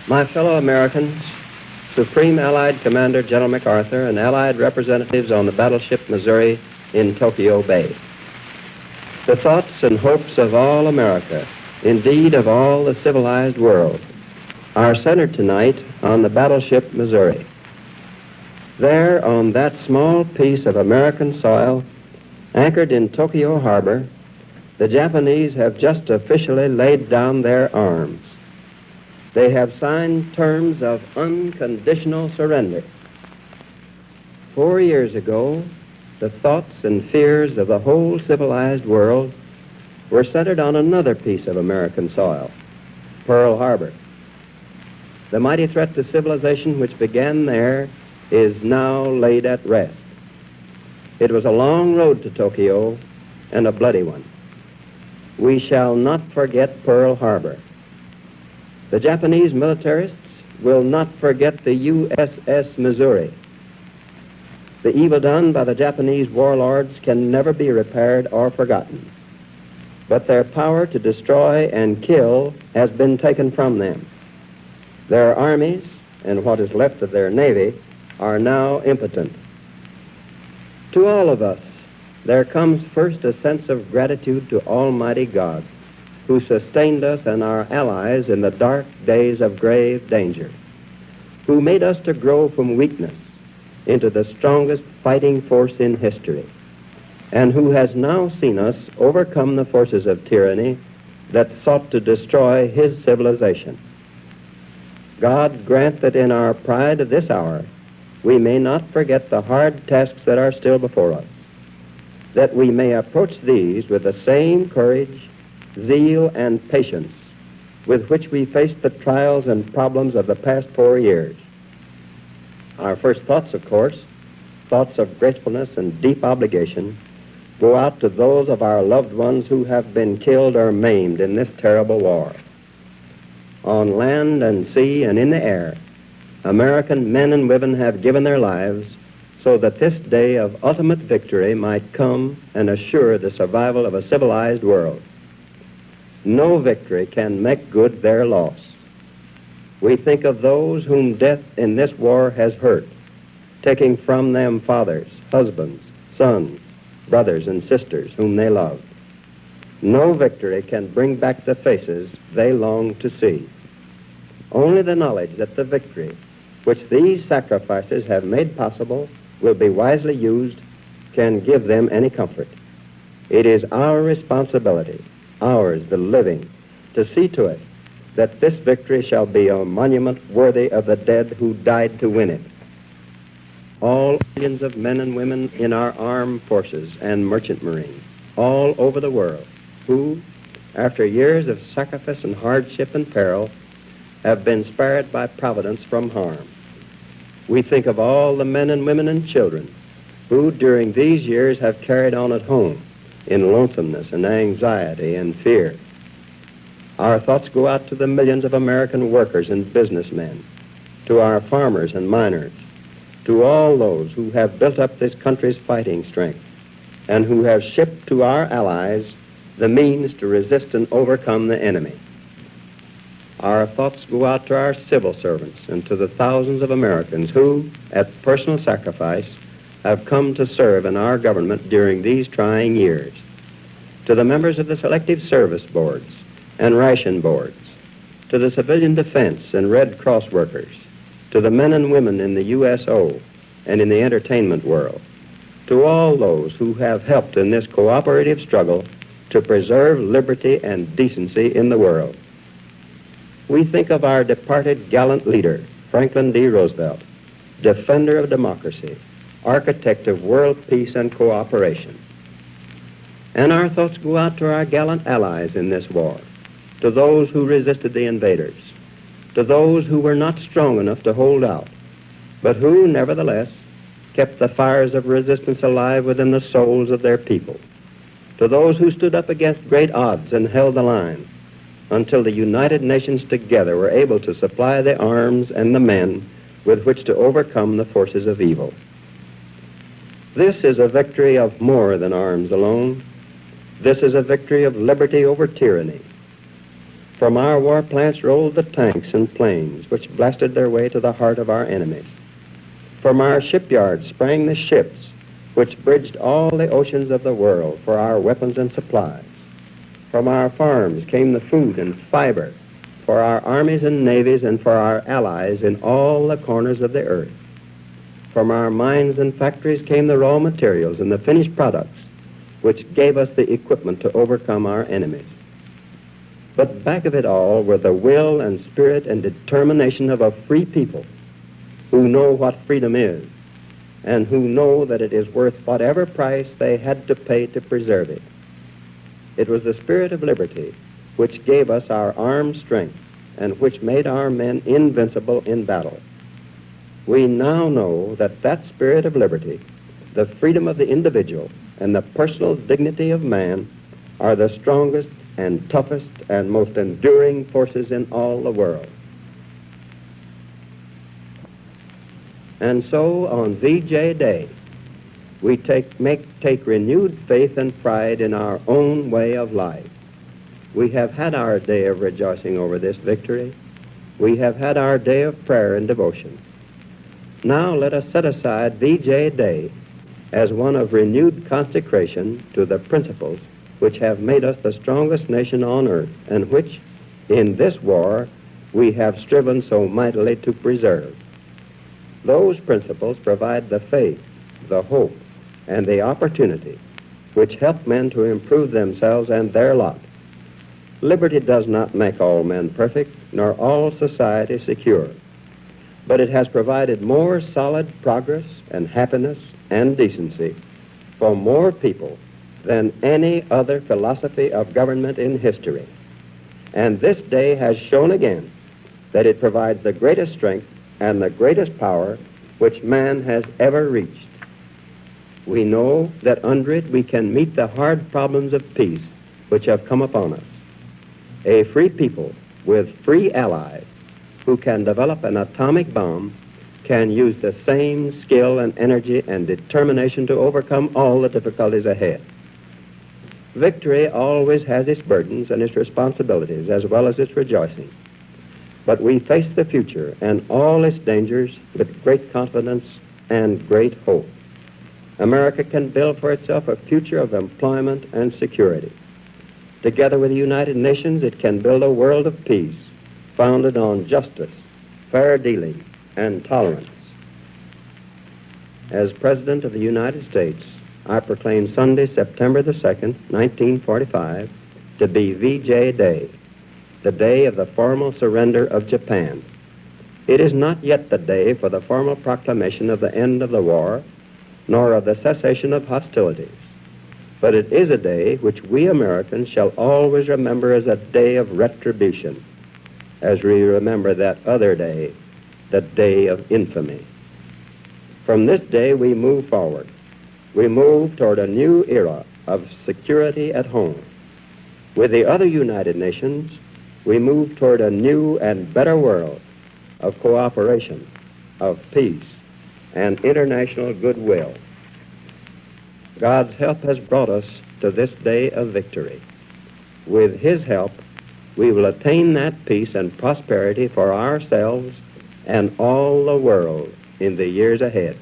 My fellow Americans, Supreme Allied Commander General MacArthur and Allied representatives on the battleship Missouri in Tokyo Bay. The thoughts and hopes of all America, indeed of all the civilized world, are centered tonight on the battleship Missouri. There, on that small piece of American soil, anchored in Tokyo Harbor, the Japanese have just officially laid down their arms. They have signed terms of unconditional surrender. 4 years ago, the thoughts and fears of the whole civilized world were centered on another piece of American soil, Pearl Harbor. The mighty threat to civilization which began there is now laid at rest. It was a long road to Tokyo and a bloody one. We shall not forget Pearl Harbor. The Japanese militarists will not forget the USS Missouri. The evil done by the Japanese warlords can never be repaired or forgotten. But their power to destroy and kill has been taken from them. Their armies, and what is left of their navy, are now impotent. To all of us, there comes first a sense of gratitude to Almighty God, who sustained us and our allies in the dark days of grave danger, who made us to grow from weakness into the strongest fighting force in history, and who has now seen us overcome the forces of tyranny that sought to destroy his civilization. God grant that in our pride of this hour, we may not forget the hard tasks that are still before us, that we may approach these with the same courage, zeal, and patience with which we faced the trials and problems of the past 4 years. Our first thoughts, of course, thoughts of gratefulness and deep obligation, go out to those of our loved ones who have been killed or maimed in this terrible war. On land and sea and in the air, American men and women have given their lives so that this day of ultimate victory might come and assure the survival of a civilized world. No victory can make good their loss. We think of those whom death in this war has hurt, taking from them fathers, husbands, sons, brothers, and sisters whom they loved. No victory can bring back the faces they long to see. Only the knowledge that the victory which these sacrifices have made possible will be wisely used can give them any comfort. It is our responsibility, ours, the living, to see to it that this victory shall be a monument worthy of the dead who died to win it. All millions of men and women in our armed forces and merchant marine, all over the world, who, after years of sacrifice and hardship and peril, have been spared by providence from harm. We think of all the men and women and children who, during these years, have carried on at home in lonesomeness and anxiety and fear. Our thoughts go out to the millions of American workers and businessmen, to our farmers and miners, to all those who have built up this country's fighting strength and who have shipped to our allies the means to resist and overcome the enemy. Our thoughts go out to our civil servants and to the thousands of Americans who, at personal sacrifice, have come to serve in our government during these trying years, to the members of the Selective Service Boards and Ration Boards, to the civilian defense and Red Cross workers, to the men and women in the USO and in the entertainment world, to all those who have helped in this cooperative struggle to preserve liberty and decency in the world. We think of our departed gallant leader, Franklin D. Roosevelt, defender of democracy, architect of world peace and cooperation. And our thoughts go out to our gallant allies in this war, to those who resisted the invaders, to those who were not strong enough to hold out, but who, nevertheless, kept the fires of resistance alive within the souls of their people, to those who stood up against great odds and held the line, until the United Nations together were able to supply the arms and the men with which to overcome the forces of evil. This is a victory of more than arms alone. This is a victory of liberty over tyranny. From our war plants rolled the tanks and planes which blasted their way to the heart of our enemies. From our shipyards sprang the ships which bridged all the oceans of the world for our weapons and supplies. From our farms came the food and fiber for our armies and navies and for our allies in all the corners of the earth. From our mines and factories came the raw materials and the finished products which gave us the equipment to overcome our enemies. But back of it all were the will and spirit and determination of a free people who know what freedom is and who know that it is worth whatever price they had to pay to preserve it. It was the spirit of liberty which gave us our armed strength and which made our men invincible in battle. We now know that that spirit of liberty, the freedom of the individual, and the personal dignity of man are the strongest and toughest and most enduring forces in all the world. And so on VJ Day, we take renewed faith and pride in our own way of life. We have had our day of rejoicing over this victory. We have had our day of prayer and devotion. Now let us set aside VJ Day as one of renewed consecration to the principles which have made us the strongest nation on earth and which, in this war, we have striven so mightily to preserve. Those principles provide the faith, the hope, and the opportunity which help men to improve themselves and their lot. Liberty does not make all men perfect, nor all society secure, but it has provided more solid progress and happiness and decency for more people than any other philosophy of government in history. And this day has shown again that it provides the greatest strength and the greatest power which man has ever reached. We know that under it we can meet the hard problems of peace which have come upon us. A free people with free allies who can develop an atomic bomb can use the same skill and energy and determination to overcome all the difficulties ahead. Victory always has its burdens and its responsibilities as well as its rejoicing. But we face the future and all its dangers with great confidence and great hope. America can build for itself a future of employment and security. Together with the United Nations, it can build a world of peace founded on justice, fair dealing, and tolerance. As President of the United States, I proclaim Sunday, September the 2nd, 1945, to be VJ Day, the day of the formal surrender of Japan. It is not yet the day for the formal proclamation of the end of the war, nor of the cessation of hostilities, but it is a day which we Americans shall always remember as a day of retribution, as we remember that other day, the day of infamy. From this day we move forward. We move toward a new era of security at home. With the other United Nations, we move toward a new and better world of cooperation, of peace, and international goodwill. God's help has brought us to this day of victory. With His help, we will attain that peace and prosperity for ourselves and all the world in the years ahead.